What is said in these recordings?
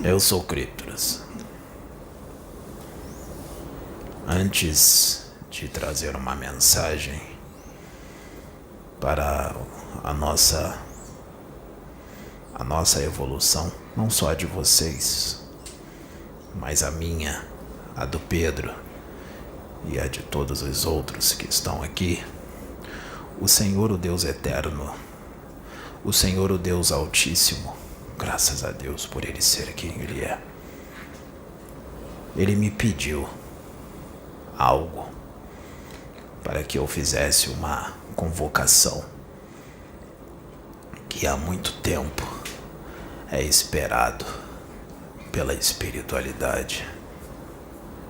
Eu sou Cryptos. Antes de trazer uma mensagem para a nossa evolução, não só a de vocês, mas a minha, a do Pedro e a de todos os outros que estão aqui, o Senhor, o Deus Eterno, o Senhor, o Deus Altíssimo, graças a Deus por Ele ser quem Ele é, Ele me pediu algo para que eu fizesse uma convocação que há muito tempo é esperado pela espiritualidade.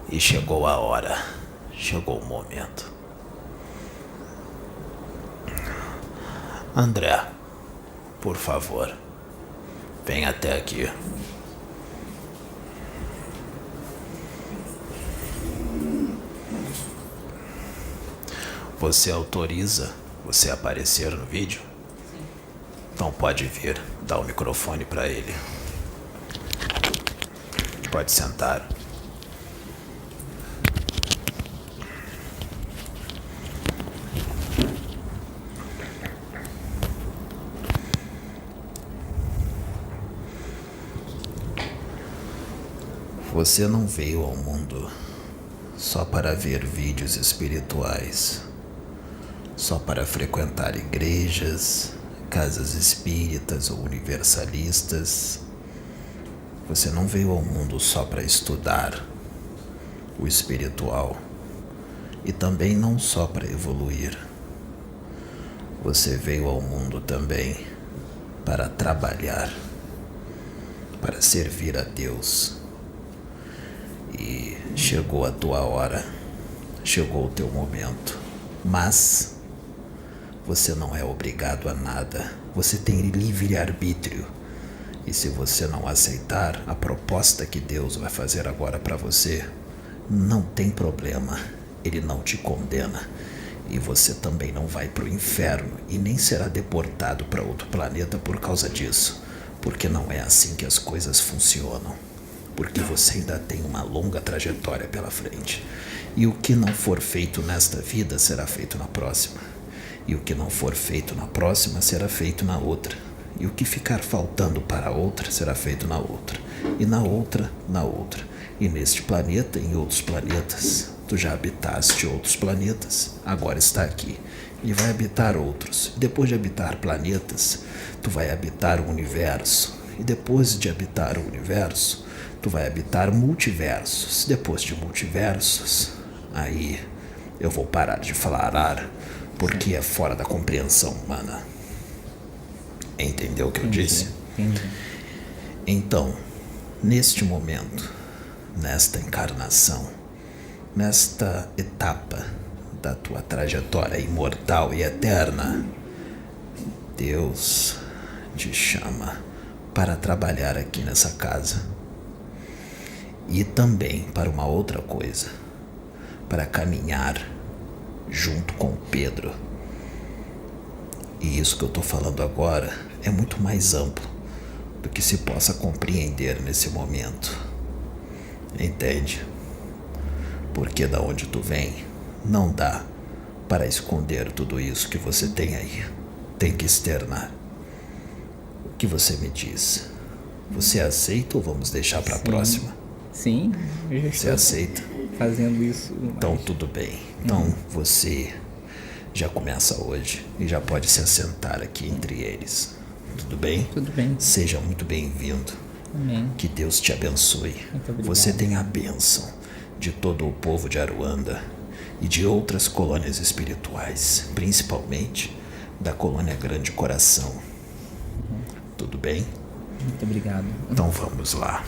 E chegou a hora, chegou o momento. André, por favor, vem até aqui. Você autoriza você aparecer no vídeo? Sim. Então pode vir, dá o microfone para ele. Pode sentar. Você não veio ao mundo só para ver vídeos espirituais, só para frequentar igrejas, casas espíritas ou universalistas. Você não veio ao mundo só para estudar o espiritual e também não só para evoluir. Você veio ao mundo também para trabalhar, para servir a Deus. E chegou a tua hora, chegou o teu momento, mas você não é obrigado a nada, você tem livre-arbítrio. E se você não aceitar a proposta que Deus vai fazer agora para você, não tem problema, Ele não te condena. E você também não vai para o inferno e nem será deportado para outro planeta por causa disso, porque não é assim que as coisas funcionam. Porque você ainda tem uma longa trajetória pela frente. E o que não for feito nesta vida será feito na próxima. E o que não for feito na próxima será feito na outra. E o que ficar faltando para a outra será feito na outra. E na outra, na outra. E neste planeta e em outros planetas. Tu já habitaste outros planetas, agora está aqui. E vai habitar outros. E depois de habitar planetas, tu vai habitar o universo. E depois de habitar o universo, tu vai habitar multiversos. Depois de multiversos, aí eu vou parar de falar, porque é fora da compreensão humana. Entendeu o que eu disse? Entendi. Então, neste momento, nesta encarnação, nesta etapa da tua trajetória imortal e eterna, Deus te chama para trabalhar aqui nessa casa. E também para uma outra coisa, para caminhar junto com Pedro. E isso que eu estou falando agora é muito mais amplo do que se possa compreender nesse momento. Entende? Porque da onde tu vem, não dá para esconder tudo isso que você tem aí. Tem que externar. O que você me diz? Você aceita ou vamos deixar para a próxima? Sim, eu já Você estou aceita? fazendo isso. Então tudo bem. Então você já começa hoje e já pode se assentar aqui entre eles. Tudo bem? Tudo bem. Seja muito bem-vindo. Amém. Que Deus te abençoe. Muito obrigado. Você tem a bênção de todo o povo de Aruanda e de outras colônias espirituais, principalmente da colônia Grande Coração. Tudo bem? Muito obrigado. Então vamos lá.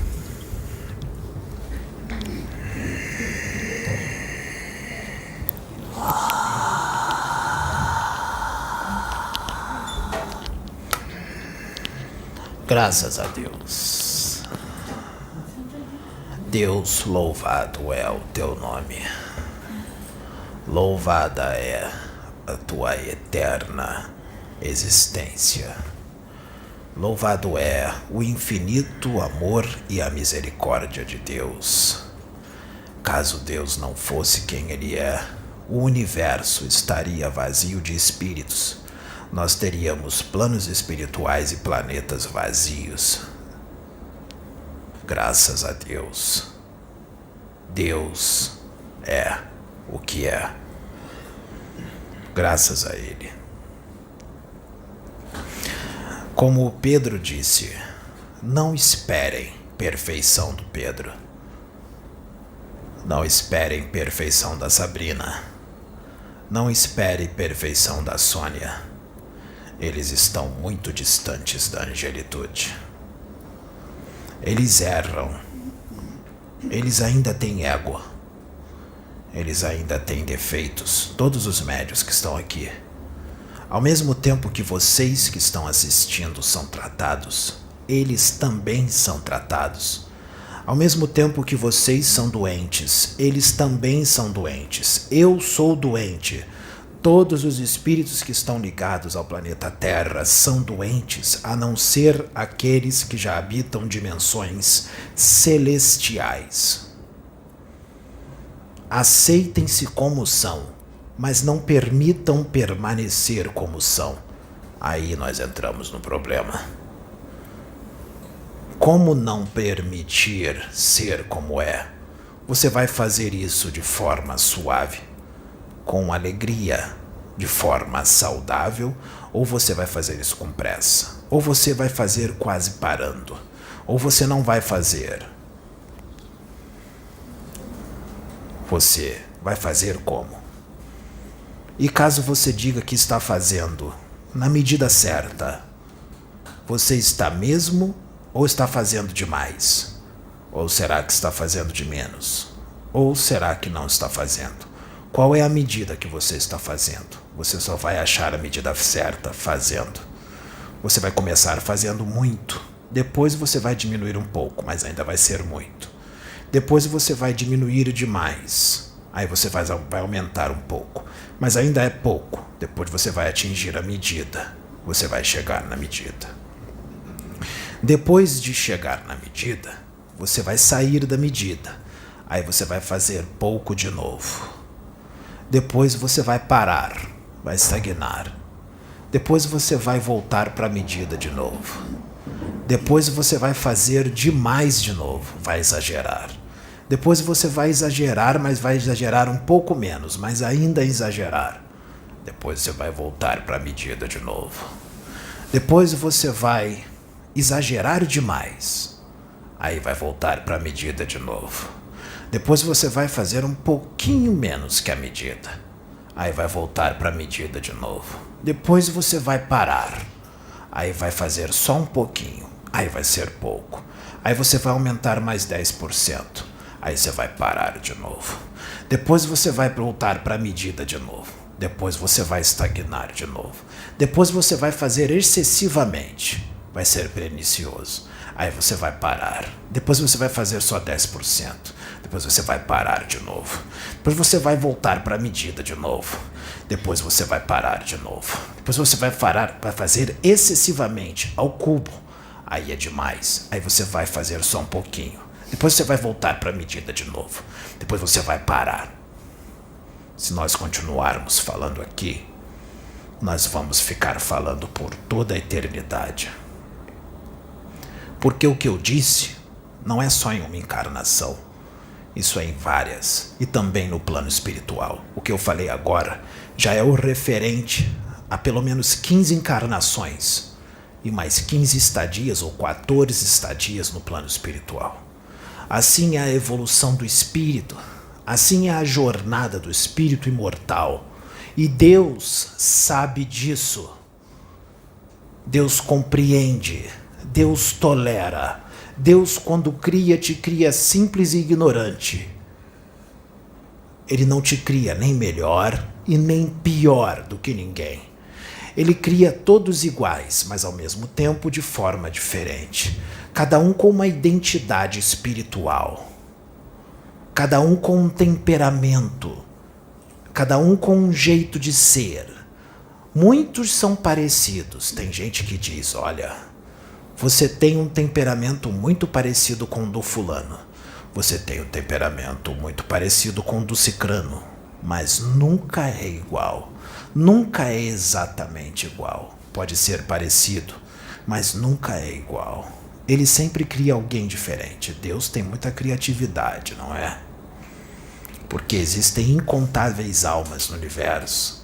Graças a Deus. Deus, louvado é o teu nome. Louvada é a tua eterna existência. Louvado é o infinito amor e a misericórdia de Deus. Caso Deus não fosse quem Ele é, o universo estaria vazio de espíritos. Nós teríamos planos espirituais e planetas vazios. Graças a Deus. Deus é o que é. Graças a Ele. Como o Pedro disse, não esperem perfeição do Pedro. Não esperem perfeição da Sabrina. Não espere perfeição da Sônia. Eles estão muito distantes da angelitude. Eles erram. Eles ainda têm ego. Eles ainda têm defeitos. Todos os médios que estão aqui. Ao mesmo tempo que vocês que estão assistindo são tratados, eles também são tratados. Ao mesmo tempo que vocês são doentes, eles também são doentes. Eu sou doente. Todos os espíritos que estão ligados ao planeta Terra são doentes, a não ser aqueles que já habitam dimensões celestiais. Aceitem-se como são, mas não permitam permanecer como são. Aí nós entramos no problema. Como não permitir ser como é? Você vai fazer isso de forma suave, com alegria, de forma saudável, ou você vai fazer isso com pressa? Ou você vai fazer quase parando? Ou você não vai fazer? Você vai fazer como? E caso você diga que está fazendo na medida certa, você está mesmo ou está fazendo demais? Ou será que está fazendo de menos? Ou será que não está fazendo? Qual é a medida que você está fazendo? Você só vai achar a medida certa fazendo. Você vai começar fazendo muito. Depois você vai diminuir um pouco, mas ainda vai ser muito. Depois você vai diminuir demais. Aí você vai aumentar um pouco. Mas ainda é pouco. Depois você vai atingir a medida. Você vai chegar na medida. Depois de chegar na medida, você vai sair da medida. Aí você vai fazer pouco de novo. Depois você vai parar, vai estagnar. Depois você vai voltar para a medida de novo. Depois você vai fazer demais de novo, vai exagerar. Depois você vai exagerar, mas vai exagerar um pouco menos, mas ainda exagerar. Depois você vai voltar para a medida de novo. Depois você vai exagerar demais. Aí vai voltar para a medida de novo. Depois você vai fazer um pouquinho menos que a medida. Aí vai voltar para a medida de novo. Depois você vai parar. Aí vai fazer só um pouquinho. Aí vai ser pouco. Aí você vai aumentar mais 10%. Aí você vai parar de novo. Depois você vai voltar para a medida de novo. Depois você vai estagnar de novo. Depois você vai fazer excessivamente. Vai ser pernicioso. Aí você vai parar. Depois você vai fazer só 10%. Depois você vai parar de novo. Depois você vai voltar para a medida de novo. Depois você vai parar de novo. Depois você vai parar para fazer excessivamente ao cubo. Aí é demais. Aí você vai fazer só um pouquinho. Depois você vai voltar para a medida de novo. Depois você vai parar. Se nós continuarmos falando aqui, nós vamos ficar falando por toda a eternidade. Porque o que eu disse não é só em uma encarnação. Isso é em várias. E também no plano espiritual. O que eu falei agora já é o referente a pelo menos 15 encarnações. E mais 15 estadias ou 14 estadias no plano espiritual. Assim é a evolução do espírito. Assim é a jornada do espírito imortal. E Deus sabe disso. Deus compreende. Deus tolera. Deus, quando cria, te cria simples e ignorante. Ele não te cria nem melhor e nem pior do que ninguém. Ele cria todos iguais, mas ao mesmo tempo de forma diferente. Cada um com uma identidade espiritual. Cada um com um temperamento. Cada um com um jeito de ser. Muitos são parecidos. Tem gente que diz, olha, Você tem um temperamento muito parecido com o do fulano. Você tem um temperamento muito parecido com o do cicrano. Mas nunca é igual. Nunca é exatamente igual. Pode ser parecido, mas nunca é igual. Ele sempre cria alguém diferente. Deus tem muita criatividade, não é? Porque existem incontáveis almas no universo.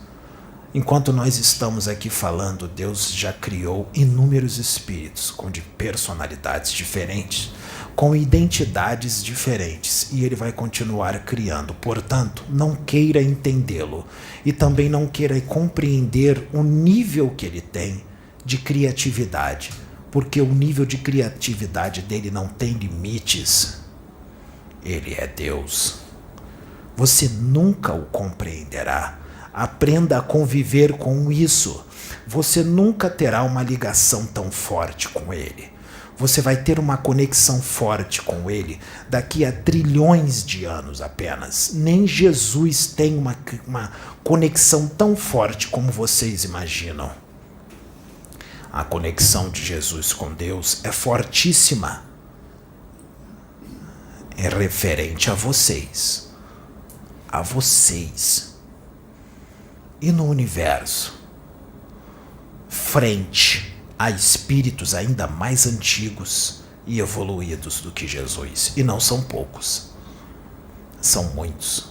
Enquanto nós estamos aqui falando, Deus já criou inúmeros espíritos com personalidades diferentes, com identidades diferentes, e Ele vai continuar criando. Portanto, não queira entendê-lo e também não queira compreender o nível que Ele tem de criatividade, porque o nível de criatividade dele não tem limites. Ele é Deus. Você nunca o compreenderá. Aprenda a conviver com isso. Você nunca terá uma ligação tão forte com Ele. Você vai ter uma conexão forte com Ele daqui a trilhões de anos apenas. Nem Jesus tem uma conexão tão forte como vocês imaginam. A conexão de Jesus com Deus é fortíssima. É referente a vocês. A vocês. E no universo, frente a espíritos ainda mais antigos e evoluídos do que Jesus. E não são poucos. São muitos.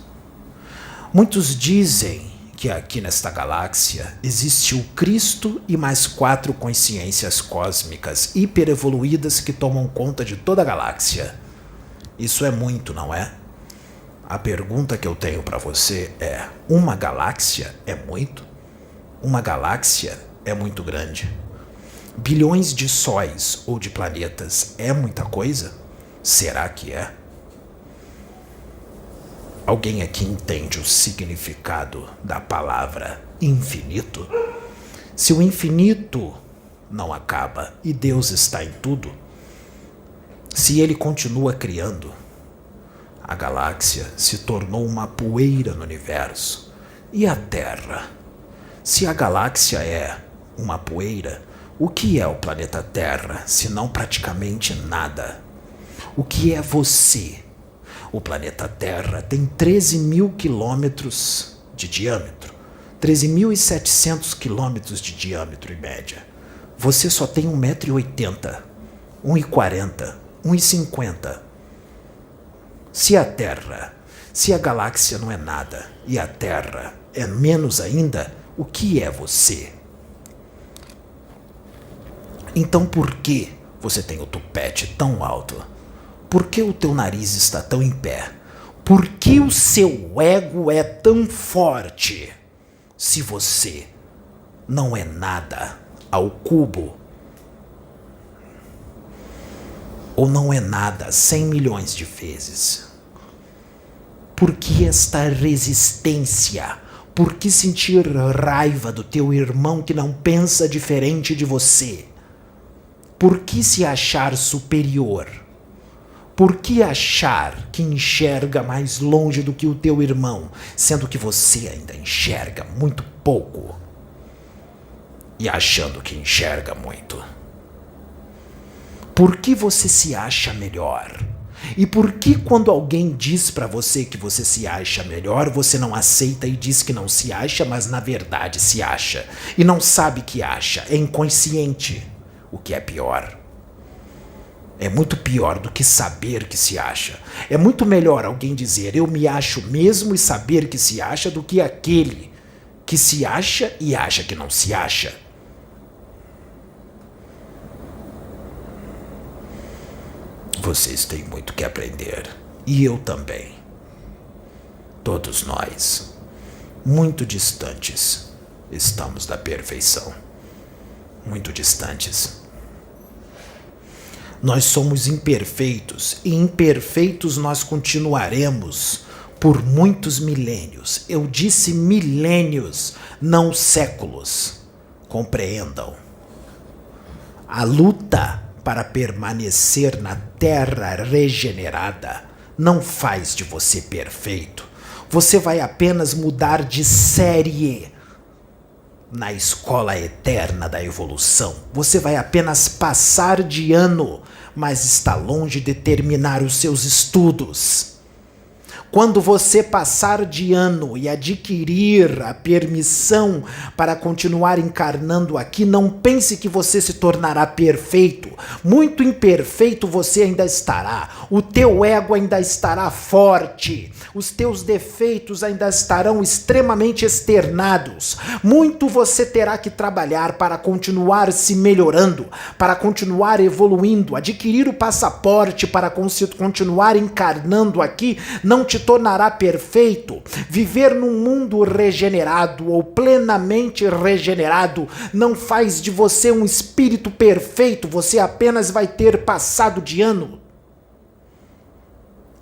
Muitos dizem que aqui nesta galáxia existe o Cristo e mais 4 consciências cósmicas hiperevoluídas que tomam conta de toda a galáxia. Isso é muito, não é? A pergunta que eu tenho para você é: uma galáxia é muito? Uma galáxia é muito grande? Bilhões de sóis ou de planetas é muita coisa? Será que é? Alguém aqui entende o significado da palavra infinito? Se o infinito não acaba e Deus está em tudo, se Ele continua criando, a galáxia se tornou uma poeira no universo. E a Terra? Se a galáxia é uma poeira, o que é o planeta Terra, se não praticamente nada? O que é você? O planeta Terra tem 13.000 quilômetros de diâmetro. 13.700 quilômetros de diâmetro em média. Você só tem 1,80 m, 1,40 m, 1,50 m. Se a galáxia não é nada e a Terra é menos ainda, o que é você? Então por que você tem o tupete tão alto? Por que o teu nariz está tão em pé? Por que o seu ego é tão forte? Se você não é nada ao cubo, ou não é nada 100 milhões de vezes. Por que esta resistência? Por que sentir raiva do teu irmão que não pensa diferente de você? Por que se achar superior? Por que achar que enxerga mais longe do que o teu irmão, sendo que você ainda enxerga muito pouco? E achando que enxerga muito? Por que você se acha melhor? E por que quando alguém diz pra você que você se acha melhor, você não aceita e diz que não se acha, mas na verdade se acha? E não sabe que acha, é inconsciente. O que é pior? É muito pior do que saber que se acha. É muito melhor alguém dizer eu me acho mesmo e saber que se acha do que aquele que se acha e acha que não se acha. Vocês têm muito que aprender. E eu também. Todos nós, muito distantes, estamos da perfeição. Muito distantes. Nós somos imperfeitos e imperfeitos nós continuaremos por muitos milênios. Eu disse milênios, não séculos. Compreendam. A luta para permanecer na terra regenerada não faz de você perfeito. Você vai apenas mudar de série. na escola eterna da evolução. Você vai apenas passar de ano, mas está longe de terminar os seus estudos. Quando você passar de ano e adquirir a permissão para continuar encarnando aqui, não pense que você se tornará perfeito. Muito imperfeito você ainda estará. O teu ego ainda estará forte. Os teus defeitos ainda estarão extremamente externados. Muito você terá que trabalhar para continuar se melhorando, para continuar evoluindo. Adquirir o passaporte para continuar encarnando aqui não te tornará perfeito. Viver num mundo regenerado ou plenamente regenerado não faz de você um espírito perfeito. Você apenas vai ter passado de ano.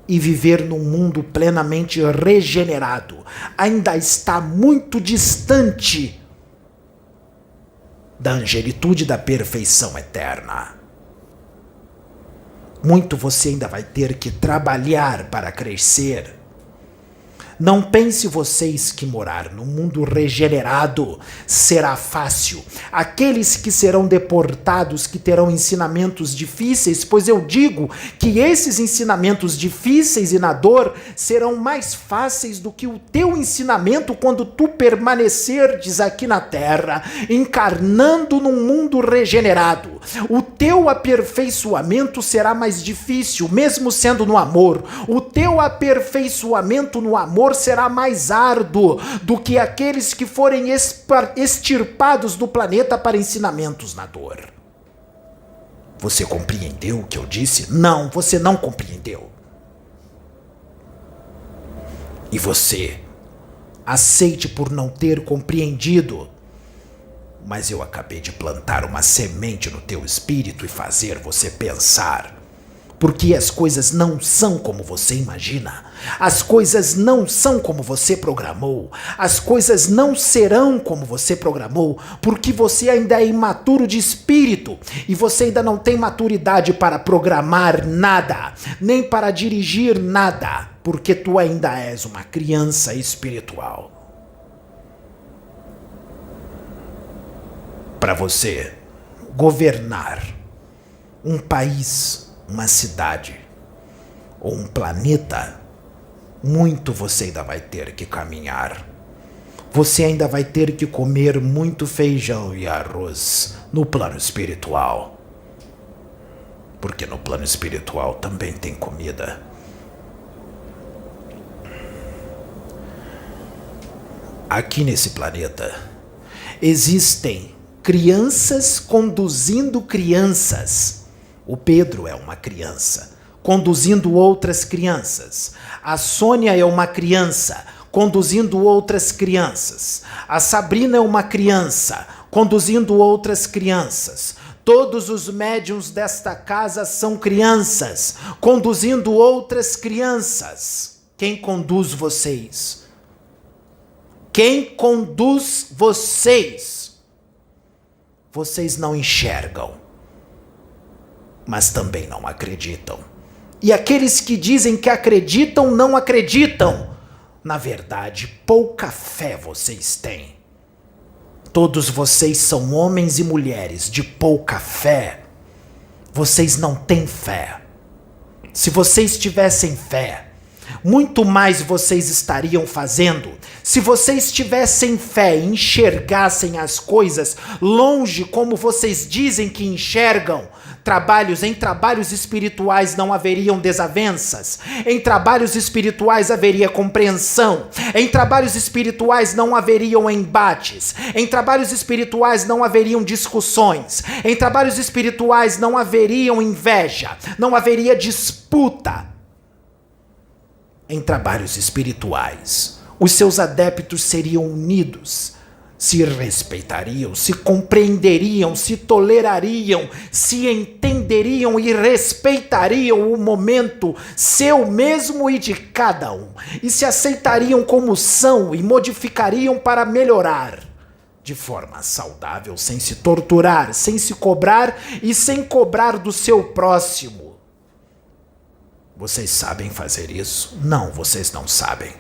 E viver num mundo plenamente regenerado ainda está muito distante da angelitude da perfeição eterna. Muito você ainda vai ter que trabalhar para crescer. Não pense vocês que morar no mundo regenerado será fácil. Aqueles que serão deportados, que terão ensinamentos difíceis, pois eu digo que esses ensinamentos difíceis e na dor serão mais fáceis do que o teu ensinamento quando tu permanecerdes aqui na Terra, encarnando num mundo regenerado. O teu aperfeiçoamento será mais difícil, mesmo sendo no amor. O teu aperfeiçoamento no amor será mais árduo do que aqueles que forem extirpados do planeta para ensinamentos na dor. Você compreendeu o que eu disse? Não, você não compreendeu. E você, aceite por não ter compreendido, mas eu acabei de plantar uma semente no teu espírito e fazer você pensar. Porque as coisas não são como você imagina. As coisas não são como você programou. As coisas não serão como você programou, porque você ainda é imaturo de espírito e você ainda não tem maturidade para programar nada, nem para dirigir nada, porque tu ainda és uma criança espiritual. Para você governar um país, uma cidade ou um planeta, muito você ainda vai ter que caminhar. Você ainda vai ter que comer muito feijão e arroz no plano espiritual. Porque no plano espiritual também tem comida. Aqui nesse planeta existem crianças conduzindo crianças. O Pedro é uma criança, conduzindo outras crianças. A Sônia é uma criança, conduzindo outras crianças. A Sabrina é uma criança, conduzindo outras crianças. Todos os médiuns desta casa são crianças, conduzindo outras crianças. Quem conduz vocês? Quem conduz vocês? Vocês não enxergam, mas também não acreditam. E aqueles que dizem que acreditam, não acreditam. Na verdade, pouca fé vocês têm. Todos vocês são homens e mulheres de pouca fé. Vocês não têm fé. Se vocês tivessem fé, muito mais vocês estariam fazendo. Se vocês tivessem fé e enxergassem as coisas longe como vocês dizem que enxergam, em trabalhos espirituais não haveriam desavenças. Em trabalhos espirituais haveria compreensão. Em trabalhos espirituais não haveriam embates. Em trabalhos espirituais não haveriam discussões. Em trabalhos espirituais não haveriam inveja. Não haveria disputa. Em trabalhos espirituais, os seus adeptos seriam unidos, se respeitariam, se compreenderiam, se tolerariam, se entenderiam e respeitariam o momento seu mesmo e de cada um, e se aceitariam como são e modificariam para melhorar, de forma saudável, sem se torturar, sem se cobrar e sem cobrar do seu próximo. Vocês sabem fazer isso? Não, vocês não sabem.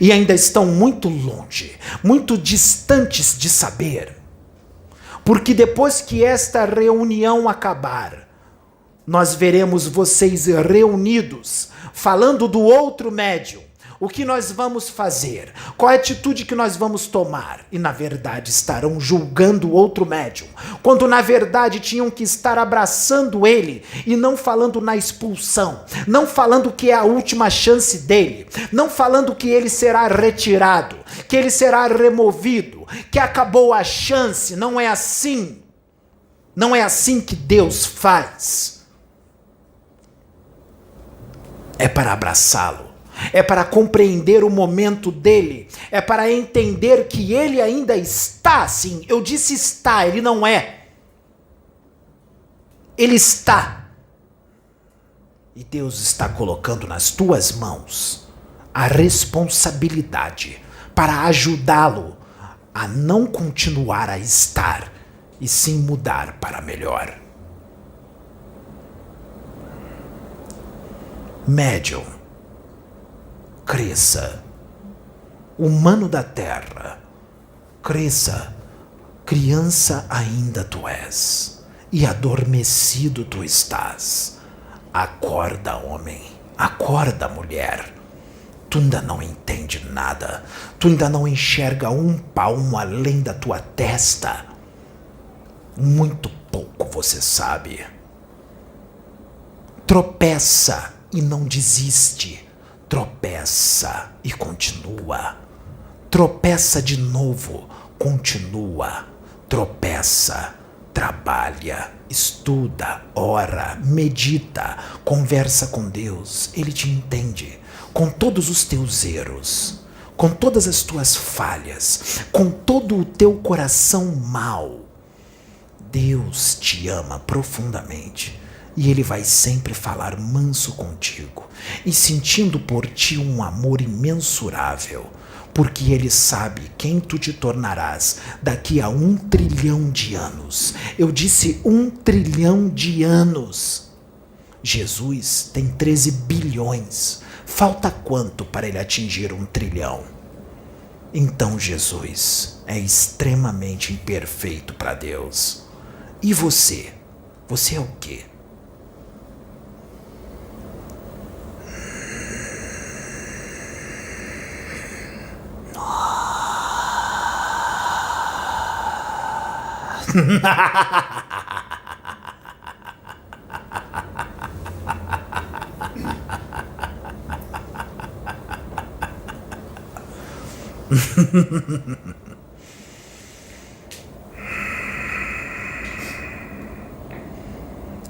e ainda estão muito longe, muito distantes de saber. Porque depois que esta reunião acabar, nós veremos vocês reunidos, falando do outro médium. O que nós vamos fazer? Qual a atitude que nós vamos tomar? E na verdade estarão julgando o outro médium, quando na verdade tinham que estar abraçando ele e não falando na expulsão, não falando que é a última chance dele, não falando que ele será retirado, que ele será removido, que acabou a chance. Não é assim. Não é assim que Deus faz. É para abraçá-lo. É para compreender o momento dele, é para entender que ele ainda está, sim, eu disse está, ele não é. Ele está. E Deus está colocando nas tuas mãos a responsabilidade para ajudá-lo a não continuar a estar, e sim mudar para melhor. Médium, cresça. Humano da terra, cresça. Criança ainda tu és, e adormecido tu estás. Acorda, homem. Acorda, mulher. Tu ainda não entende nada. Tu ainda não enxerga um palmo além da tua testa. Muito pouco você sabe. Tropeça e não desiste. Tropeça e continua. Tropeça de novo, continua. Tropeça, trabalha, estuda, ora, medita, conversa com Deus. Ele te entende com todos os teus erros, com todas as tuas falhas, com todo o teu coração mau. Deus te ama profundamente. E ele vai sempre falar manso contigo, e sentindo por ti um amor imensurável, porque ele sabe quem tu te tornarás daqui a 1 trilhão de anos. Eu disse 1 trilhão de anos. Jesus tem 13 bilhões. Falta quanto para ele atingir 1 trilhão? Então Jesus é extremamente imperfeito para Deus. E você? Você é o quê?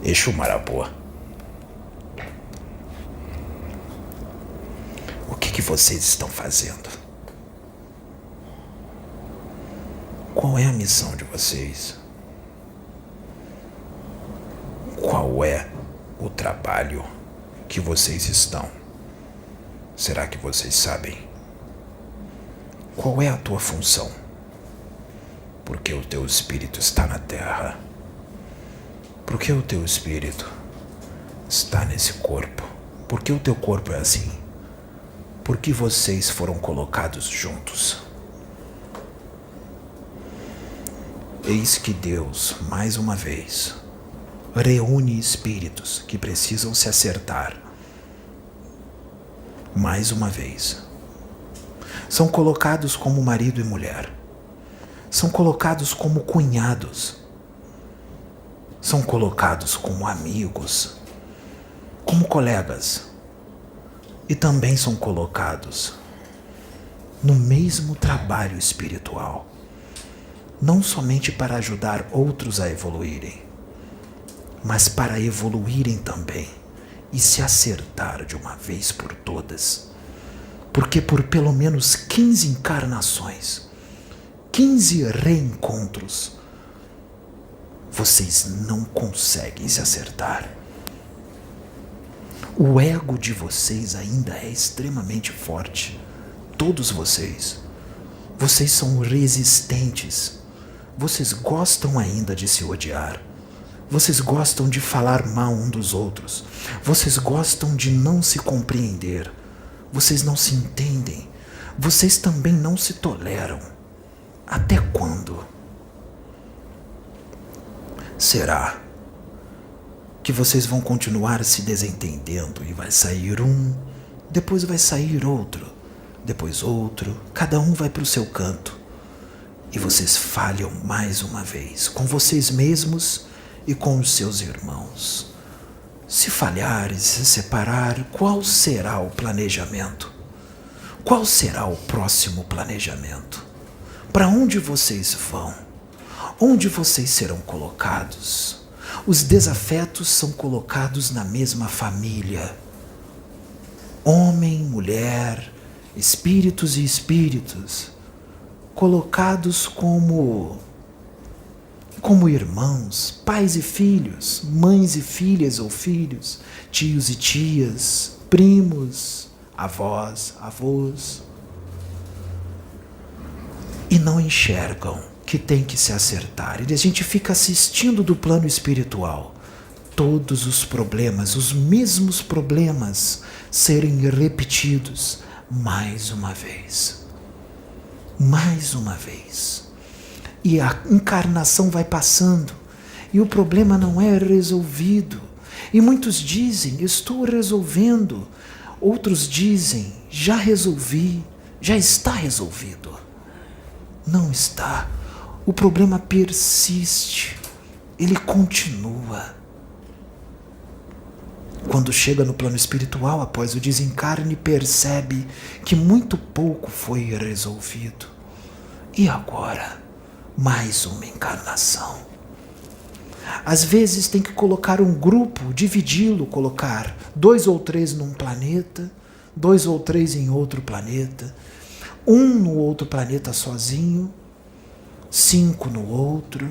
Exu Marabô, o que vocês estão fazendo? Qual é a missão de vocês? Qual é o trabalho que vocês estão? Será que vocês sabem? Qual é a tua função? Porque o teu espírito está na terra. Porque o teu espírito está nesse corpo. Porque o teu corpo é assim. Porque vocês foram colocados juntos. Eis que Deus, mais uma vez, reúne espíritos que precisam se acertar. Mais uma vez. São colocados como marido e mulher. São colocados como cunhados. São colocados como amigos, como colegas. E também são colocados no mesmo trabalho espiritual. Não somente para ajudar outros a evoluírem, mas para evoluírem também e se acertar de uma vez por todas. Porque por pelo menos 15 encarnações, 15 reencontros, vocês não conseguem se acertar. O ego de vocês ainda é extremamente forte. Todos vocês. Vocês são resistentes. Vocês gostam ainda de se odiar. Vocês gostam de falar mal um dos outros. Vocês gostam de não se compreender. Vocês não se entendem. Vocês também não se toleram. Até quando? Será que vocês vão continuar se desentendendo e vai sair um, depois vai sair outro, depois outro, cada um vai para o seu canto e vocês falham mais uma vez com vocês mesmos e com os seus irmãos? Se falhar e se separar, qual será o planejamento? Qual será o próximo planejamento? Para onde vocês vão? Onde vocês serão colocados? Os desafetos são colocados na mesma família. Homem, mulher, espíritos e espíritos, colocados como irmãos, pais e filhos, mães e filhas ou filhos, tios e tias, primos, avós, avós. E não enxergam que tem que se acertar. E a gente fica assistindo do plano espiritual todos os problemas, os mesmos problemas, serem repetidos mais uma vez. Mais uma vez. E a encarnação vai passando e o problema não é resolvido. E muitos dizem, estou resolvendo. Outros dizem, já resolvi, já está resolvido. Não está. O problema persiste. Ele continua. Quando chega no plano espiritual, após o desencarne, percebe que muito pouco foi resolvido. E agora? Mais uma encarnação. Às vezes tem que colocar um grupo, dividi-lo, colocar 2 ou 3 num planeta, 2 ou 3 em outro planeta, um no outro planeta sozinho, 5 no outro,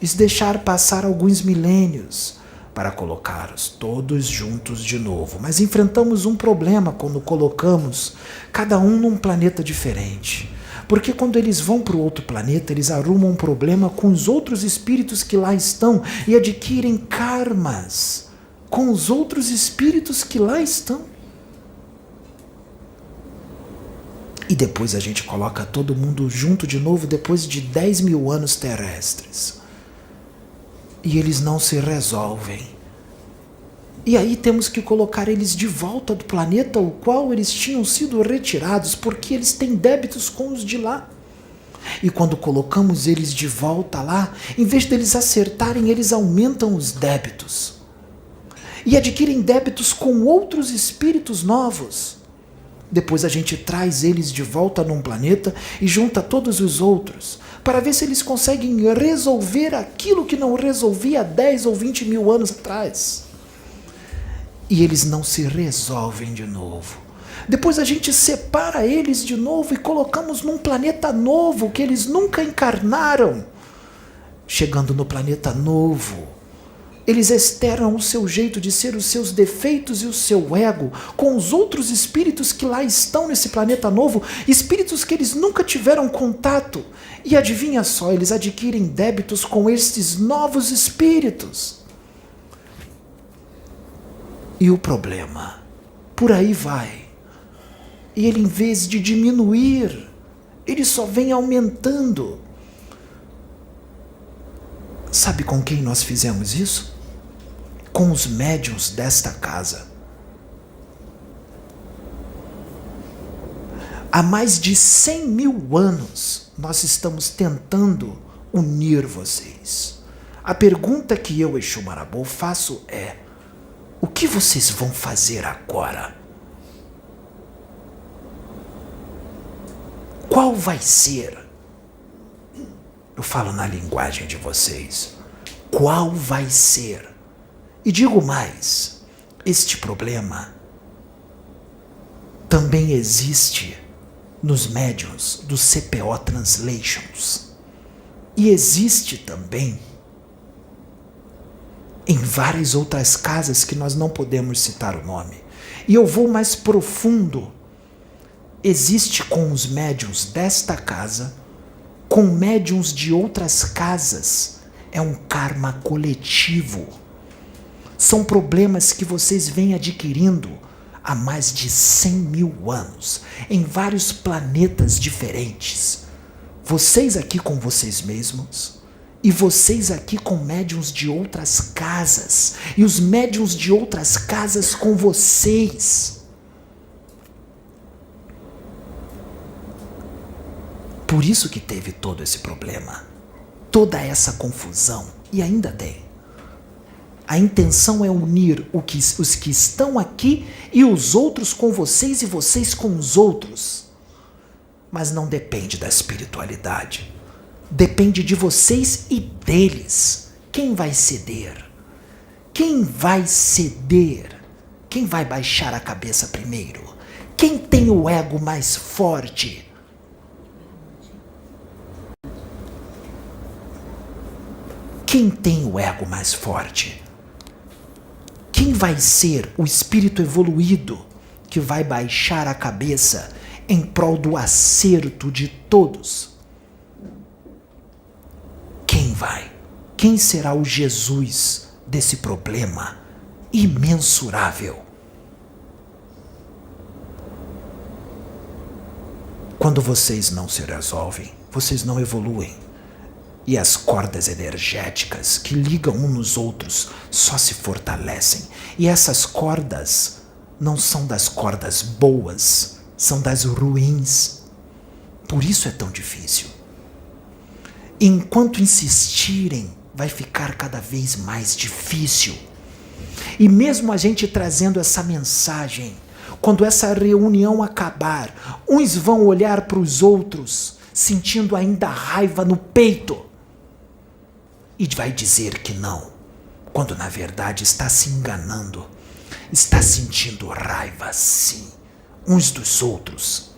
e deixar passar alguns milênios para colocá-los todos juntos de novo. Mas enfrentamos um problema quando colocamos cada um num planeta diferente. Porque quando eles vão para o outro planeta, eles arrumam um problema com os outros espíritos que lá estão e adquirem karmas com os outros espíritos que lá estão. E depois a gente coloca todo mundo junto de novo depois de 10 mil anos terrestres. E eles não se resolvem. E aí temos que colocar eles de volta do planeta ao qual eles tinham sido retirados, porque eles têm débitos com os de lá. E quando colocamos eles de volta lá, em vez deles acertarem, eles aumentam os débitos. E adquirem débitos com outros espíritos novos. Depois a gente traz eles de volta num planeta e junta todos os outros, para ver se eles conseguem resolver aquilo que não resolvia há 10 ou 20 mil anos atrás. E eles não se resolvem de novo. Depois a gente separa eles de novo e colocamos num planeta novo que eles nunca encarnaram. Chegando no planeta novo, eles externam o seu jeito de ser, os seus defeitos e o seu ego com os outros espíritos que lá estão nesse planeta novo, espíritos que eles nunca tiveram contato. E adivinha só, eles adquirem débitos com estes novos espíritos. E o problema, por aí vai. E ele, em vez de diminuir, ele só vem aumentando. Sabe com quem nós fizemos isso? Com os médiuns desta casa. Há mais de 100 mil anos, nós estamos tentando unir vocês. A pergunta que eu, Exu Marabou, faço é: o que vocês vão fazer agora? Qual vai ser? Eu falo na linguagem de vocês. Qual vai ser? E digo mais, este problema também existe nos médiuns do CPO Translations. E existe também em várias outras casas que nós não podemos citar o nome. E eu vou mais profundo. Existe com os médiuns desta casa, com médiuns de outras casas. É um karma coletivo. São problemas que vocês vêm adquirindo há mais de 100 mil anos, em vários planetas diferentes. Vocês aqui com vocês mesmos, e vocês aqui com médiuns de outras casas, e os médiuns de outras casas com vocês. Por isso que teve todo esse problema, toda essa confusão, e ainda tem. A intenção é unir os que estão aqui e os outros com vocês e vocês com os outros. Mas não depende da espiritualidade. Depende de vocês e deles. Quem vai ceder? Quem vai ceder? Quem vai baixar a cabeça primeiro? Quem tem o ego mais forte? Quem tem o ego mais forte? Quem vai ser o espírito evoluído que vai baixar a cabeça em prol do acerto de todos? Quem vai? Quem será o Jesus desse problema imensurável? Quando vocês não se resolvem, vocês não evoluem. E as cordas energéticas que ligam uns nos outros só se fortalecem. E essas cordas não são das cordas boas, são das ruins. Por isso é tão difícil. Enquanto insistirem, vai ficar cada vez mais difícil. E mesmo a gente trazendo essa mensagem, quando essa reunião acabar, uns vão olhar para os outros, sentindo ainda raiva no peito. E vai dizer que não, quando na verdade está se enganando, está sentindo raiva sim, uns dos outros.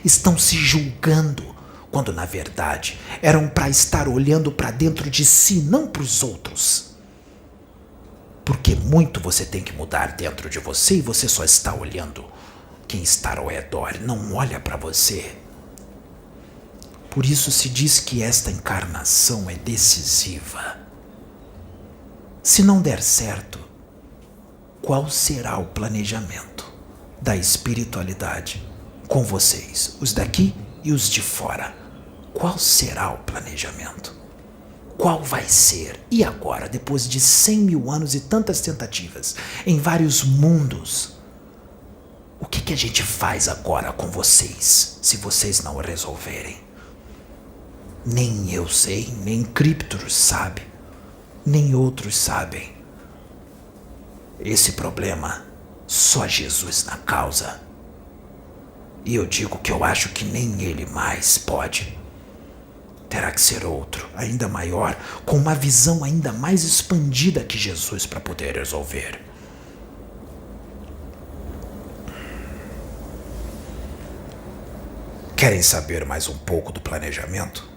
Estão se julgando, quando na verdade eram para estar olhando para dentro de si, não para os outros. Porque muito você tem que mudar dentro de você e você só está olhando quem está ao redor, não olha para você. Por isso se diz que esta encarnação é decisiva. Se não der certo, qual será o planejamento da espiritualidade com vocês, os daqui e os de fora? Qual será o planejamento? Qual vai ser? E agora, depois de 100 mil anos e tantas tentativas em vários mundos, o que a gente faz agora com vocês, se vocês não resolverem? Nem eu sei, nem Cryptos sabe, nem outros sabem. Esse problema, só Jesus na causa. E eu digo que eu acho que nem ele mais pode. Terá que ser outro, ainda maior, com uma visão ainda mais expandida que Jesus para poder resolver. Querem saber mais um pouco do planejamento?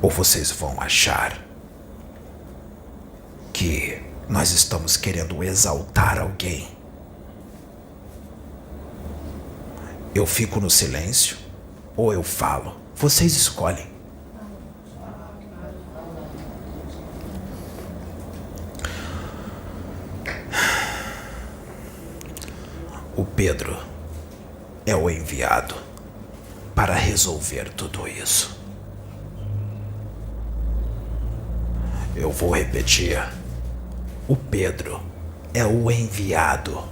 Ou vocês vão achar que nós estamos querendo exaltar alguém? Eu fico no silêncio ou eu falo? Vocês escolhem. O Pedro é o enviado para resolver tudo isso. Eu vou repetir. O Pedro é o enviado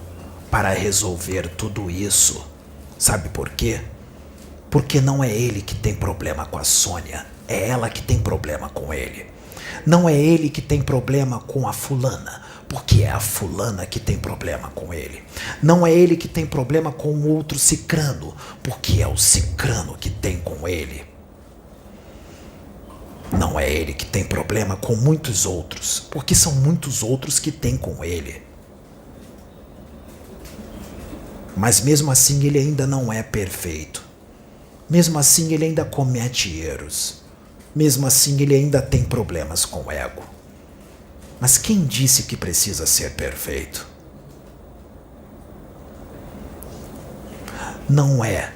para resolver tudo isso. Sabe por quê? Porque não é ele que tem problema com a Sônia, é ela que tem problema com ele. Não é ele que tem problema com a fulana, porque é a fulana que tem problema com ele. Não é ele que tem problema com o outro cicrano, porque é o cicrano que tem com ele. Não é ele que tem problema com muitos outros, porque são muitos outros que têm com ele. Mas mesmo assim ele ainda não é perfeito. Mesmo assim ele ainda comete erros. Mesmo assim ele ainda tem problemas com o ego. Mas quem disse que precisa ser perfeito? Não é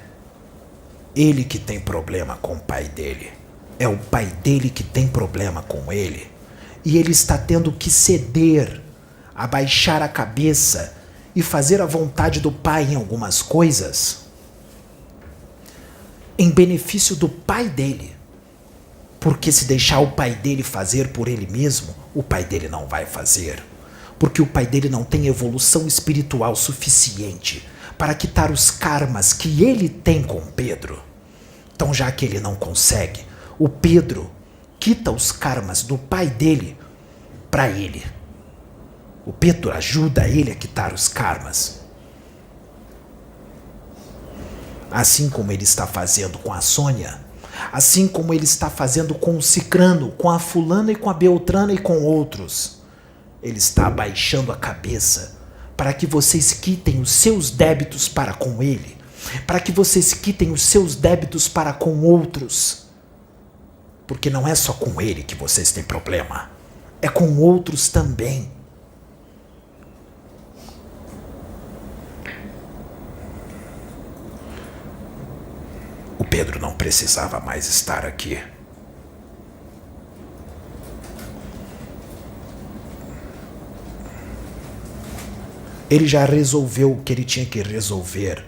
ele que tem problema com o pai dele. É o pai dele que tem problema com ele. E ele está tendo que ceder abaixar a cabeça e fazer a vontade do Pai em algumas coisas, em benefício do pai dele. Porque se deixar o pai dele fazer por ele mesmo, o pai dele não vai fazer. Porque o pai dele não tem evolução espiritual suficiente para quitar os karmas que ele tem com Pedro. Então, já que ele não consegue, o Pedro quita os karmas do pai dele para ele. O Pedro ajuda ele a quitar os karmas. Assim como ele está fazendo com a Sônia, assim como ele está fazendo com o Cicrano, com a fulana e com a Beltrana e com outros. Ele está abaixando a cabeça para que vocês quitem os seus débitos para com ele, para que vocês quitem os seus débitos para com outros. Porque não é só com ele que vocês têm problema, é com outros também. O Pedro não precisava mais estar aqui. Ele já resolveu o que ele tinha que resolver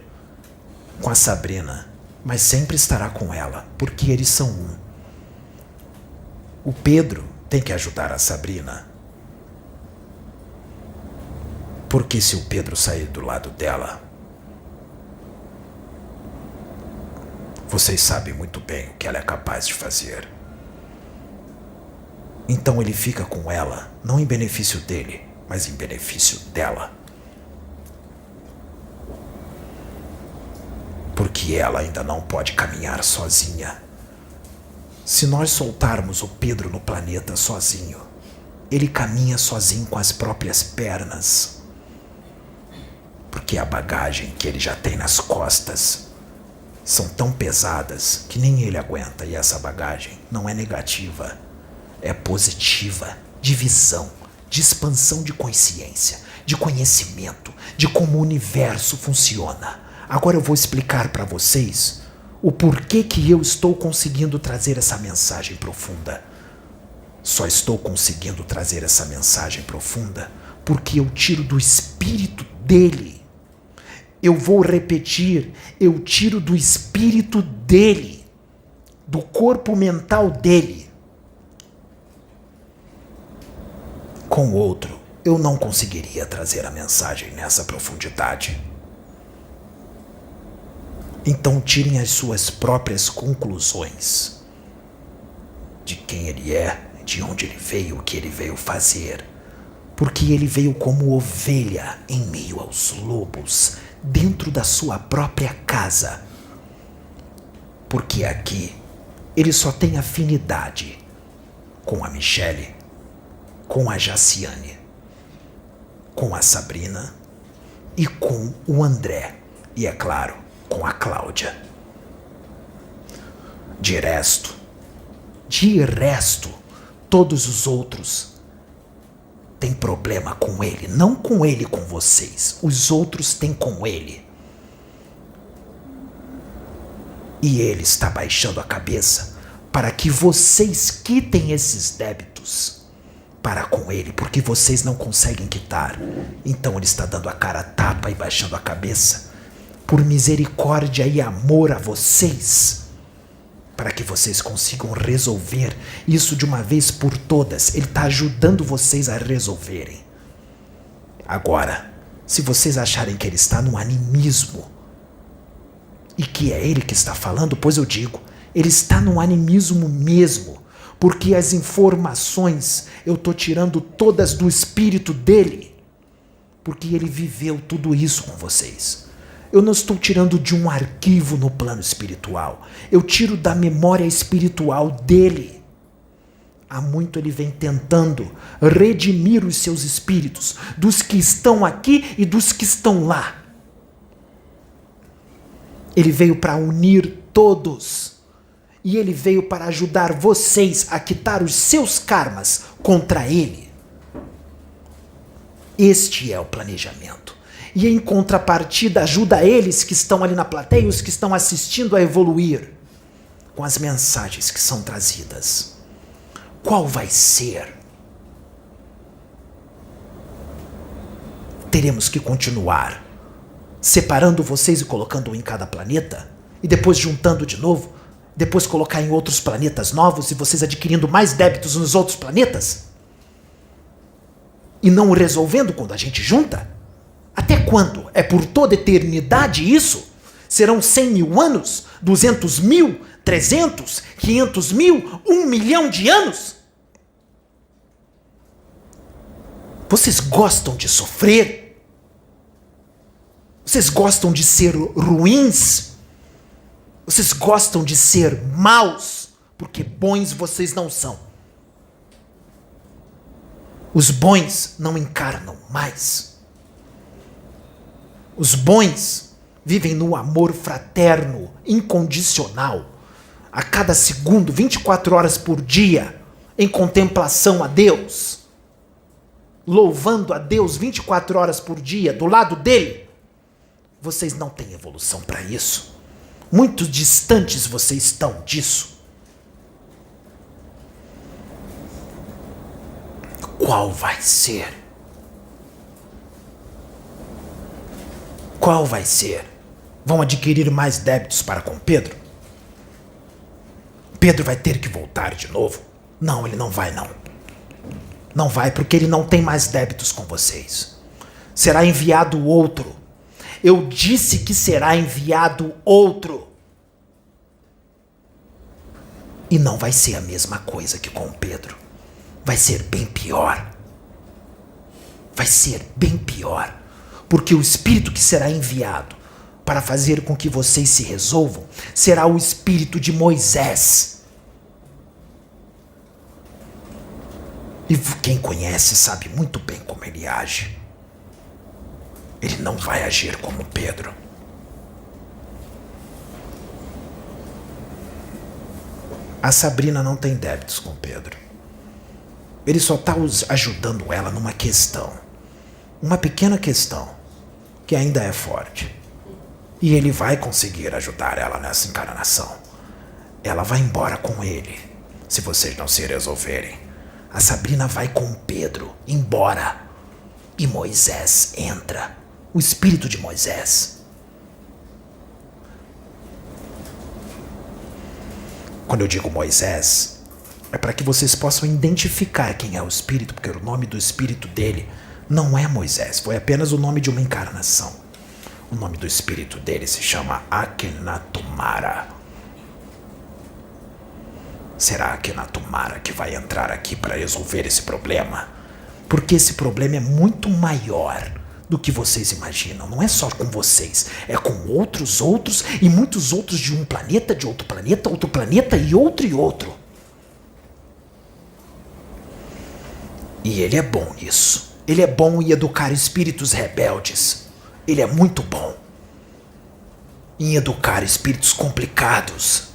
com a Sabrina, mas sempre estará com ela, porque eles são um. O Pedro tem que ajudar a Sabrina, porque se o Pedro sair do lado dela, vocês sabem muito bem o que ela é capaz de fazer. Então ele fica com ela, não em benefício dele, mas em benefício dela. Porque ela ainda não pode caminhar sozinha. Se nós soltarmos o Pedro no planeta sozinho, ele caminha sozinho com as próprias pernas. Porque a bagagem que ele já tem nas costas são tão pesadas que nem ele aguenta. E essa bagagem não é negativa, é positiva, de visão, de expansão de consciência, de conhecimento, de como o universo funciona. Agora eu vou explicar para vocês o porquê que eu estou conseguindo trazer essa mensagem profunda. Só estou conseguindo trazer essa mensagem profunda porque eu tiro do espírito dele. Eu vou repetir, eu tiro do espírito dele, do corpo mental dele. Com outro, eu não conseguiria trazer a mensagem nessa profundidade. Então tirem as suas próprias conclusões de quem ele é, de onde ele veio, o que ele veio fazer. Porque ele veio como ovelha em meio aos lobos, dentro da sua própria casa. Porque aqui ele só tem afinidade com a Michele, com a Jaciane, com a Sabrina e com o André. E é claro, com a Cláudia. De resto, todos os outros têm problema com ele. Não com ele, com vocês. Os outros têm com ele. E ele está baixando a cabeça para que vocês quitem esses débitos para com ele, porque vocês não conseguem quitar. Então ele está dando a cara a tapa e baixando a cabeça por misericórdia e amor a vocês, para que vocês consigam resolver isso de uma vez por todas. Ele está ajudando vocês a resolverem. Agora, se vocês acharem que ele está no animismo, e que é ele que está falando, pois eu digo, ele está no animismo mesmo, porque as informações eu estou tirando todas do espírito dele, porque ele viveu tudo isso com vocês. Eu não estou tirando de um arquivo no plano espiritual. Eu tiro da memória espiritual dele. Há muito ele vem tentando redimir os seus espíritos, dos que estão aqui e dos que estão lá. Ele veio para unir todos. E ele veio para ajudar vocês a quitar os seus karmas contra ele. Este é o planejamento. E em contrapartida ajuda eles que estão ali na plateia, os que estão assistindo, a evoluir com as mensagens que são trazidas. Qual vai ser teremos que continuar separando vocês e colocando um em cada planeta, e depois juntando de novo, depois colocar em outros planetas novos e vocês adquirindo mais débitos nos outros planetas? E não o resolvendo quando a gente junta? Até quando? É por toda eternidade isso? Serão 100 mil anos? 200 mil? 300? 500 mil? 1 milhão de anos? Vocês gostam de sofrer? Vocês gostam de ser ruins? Vocês gostam de ser maus? Porque bons vocês não são. Os bons não encarnam mais. Os bons vivem no amor fraterno, incondicional, a cada segundo, 24 horas por dia, em contemplação a Deus, louvando a Deus 24 horas por dia, do lado dele. Vocês não têm evolução para isso. Muito distantes vocês estão disso. Qual vai ser? Qual vai ser? Vão adquirir mais débitos para com Pedro? Pedro vai ter que voltar de novo? Não, ele não vai não. Não vai porque ele não tem mais débitos com vocês. Será enviado outro. Eu disse que será enviado outro. E não vai ser a mesma coisa que com Pedro. Vai ser bem pior. Vai ser bem pior. Porque o espírito que será enviado para fazer com que vocês se resolvam será o espírito de Moisés. E quem conhece sabe muito bem como ele age. Ele não vai agir como Pedro. A Sabrina não tem débitos com Pedro. Ele só está ajudando ela numa questão. Uma pequena questão, que ainda é forte. E ele vai conseguir ajudar ela nessa encarnação. Ela vai embora com ele, se vocês não se resolverem. A Sabrina vai com Pedro embora. E Moisés entra. O espírito de Moisés. Quando eu digo Moisés, é para que vocês possam identificar quem é o espírito, porque o nome do espírito dele não é Moisés, foi apenas o nome de uma encarnação. O nome do espírito dele se chama Akenatumara. Será Akenatumara que vai entrar aqui para resolver esse problema? Porque esse problema é muito maior do que vocês imaginam. Não é só com vocês, é com outros e muitos outros de um planeta, de outro planeta e outro. E ele é bom nisso. Ele é bom em educar espíritos rebeldes. Ele é muito bom em educar espíritos complicados.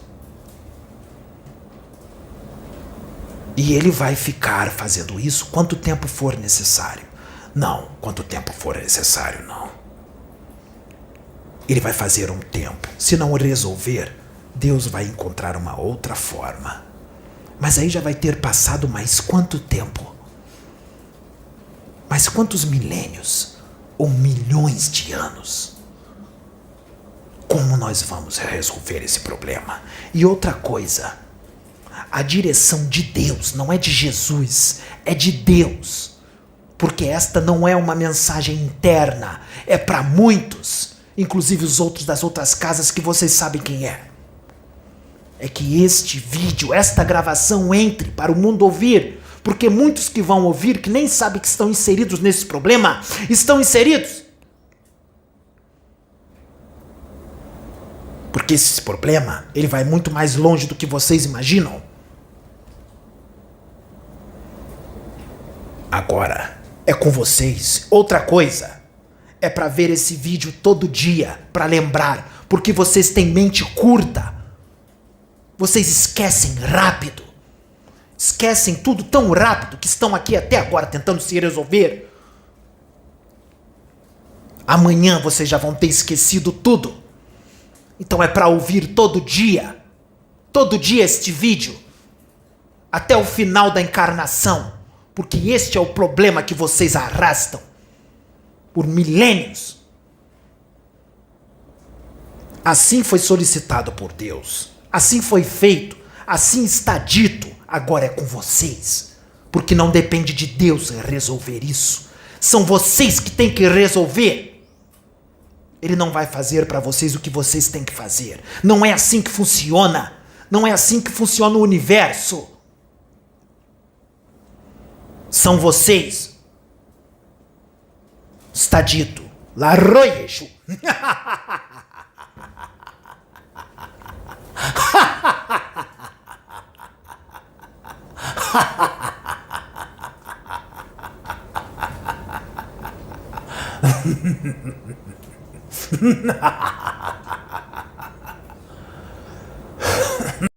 E ele vai ficar fazendo isso quanto tempo for necessário. Não, quanto tempo for necessário, não. Ele vai fazer um tempo. Se não resolver, Deus vai encontrar uma outra forma. Mas aí já vai ter passado mais quanto tempo? Mais quantos milênios? Ou milhões de anos? Como nós vamos resolver esse problema? E outra coisa, a direção de Deus não é de Jesus, é de Deus. Porque esta não é uma mensagem interna, é para muitos, inclusive os outros das outras casas que vocês sabem quem é. É que este vídeo, esta gravação entre para o mundo ouvir, porque muitos que vão ouvir, que nem sabem que estão inseridos nesse problema, estão inseridos. Porque esse problema, ele vai muito mais longe do que vocês imaginam. Agora, é com vocês. Outra coisa, é para ver esse vídeo todo dia, para lembrar, porque vocês têm mente curta. Vocês esquecem rápido. Esquecem tudo tão rápido que estão aqui até agora tentando se resolver. Amanhã vocês já vão ter esquecido tudo. Então é para ouvir todo dia este vídeo, até o final da encarnação. Porque este é o problema que vocês arrastam. por milênios. Assim foi solicitado por Deus. Assim foi feito. Assim está dito. Agora é com vocês. Porque não depende de Deus resolver isso. São vocês que têm que resolver. Ele não vai fazer para vocês o que vocês têm que fazer. Não é assim que funciona. Não é assim que funciona o universo. São vocês. Está dito. Larroiecho.